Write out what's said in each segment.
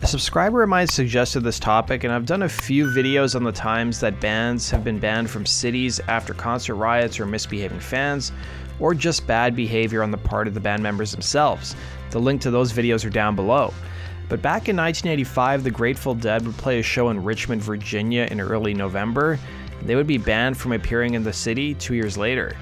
A subscriber of mine suggested this topic, and I've done a few videos on the times that bands have been banned from cities after concert riots or misbehaving fans, or just bad behavior on the part of the band members themselves. The link to those videos are down below. But back in 1985, the Grateful Dead would play a show in Richmond, Virginia in early November. They would be banned from appearing in the city 2 years later.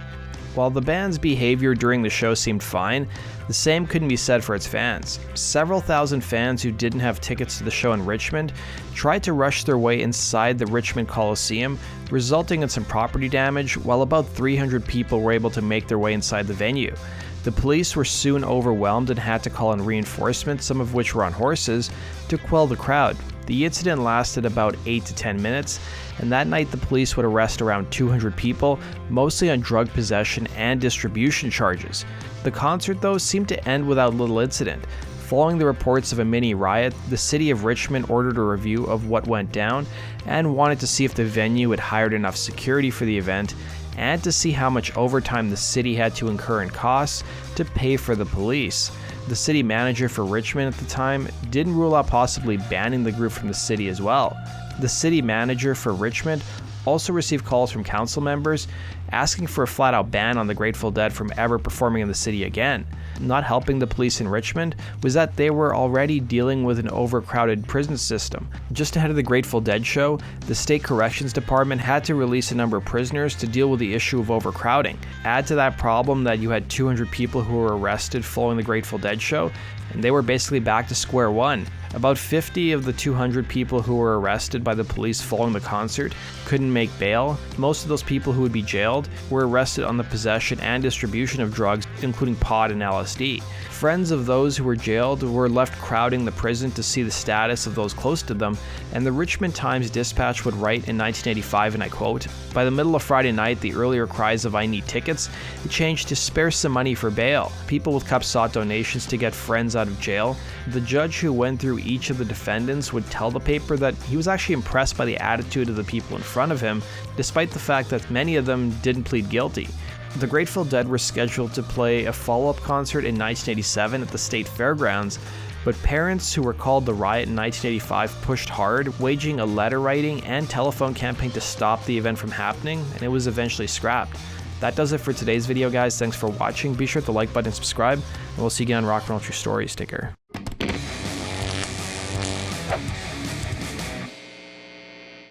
While the band's behavior during the show seemed fine, the same couldn't be said for its fans. Several thousand fans who didn't have tickets to the show in Richmond tried to rush their way inside the Richmond Colosseum, resulting in some property damage, while about 300 people were able to make their way inside the venue. The police were soon overwhelmed and had to call in reinforcements, some of which were on horses, to quell the crowd. The incident lasted about 8 to 10 minutes, and that night the police would arrest around 200 people, mostly on drug possession and distribution charges. The concert, though, seemed to end without little incident. Following the reports of a mini riot, the City of Richmond ordered a review of what went down and wanted to see if the venue had hired enough security for the event, and to see how much overtime the city had to incur in costs to pay for the police. The city manager for Richmond at the time didn't rule out possibly banning the group from the city as well. The city manager for Richmond also received calls from council members asking for a flat-out ban on the Grateful Dead from ever performing in the city again. Not helping the police in Richmond was that they were already dealing with an overcrowded prison system. Just ahead of the Grateful Dead show, the state corrections department had to release a number of prisoners to deal with the issue of overcrowding. Add to that problem that you had 200 people who were arrested following the Grateful Dead show, and they were basically back to square one. About 50 of the 200 people who were arrested by the police following the concert couldn't make bail. Most of those people who would be jailed were arrested on the possession and distribution of drugs, including pot and LSD. Friends of those who were jailed were left crowding the prison to see the status of those close to them, and the Richmond Times-Dispatch would write in 1985, and I quote, "By the middle of Friday night, the earlier cries of 'I need tickets' it changed to 'spare some money for bail.' People with cups sought donations to get friends out of jail. The judge who went through each of the defendants would tell the paper that he was actually impressed by the attitude of the people in front of him, despite the fact that many of them didn't plead guilty." The Grateful Dead were scheduled to play a follow-up concert in 1987 at the State Fairgrounds, but parents who were called the riot in 1985 pushed hard, waging a letter-writing and telephone campaign to stop the event from happening, and it was eventually scrapped. That does it for today's video, guys. Thanks for watching. Be sure to like button and subscribe, and we'll see you again on Rock and Roll True Stories. Take care.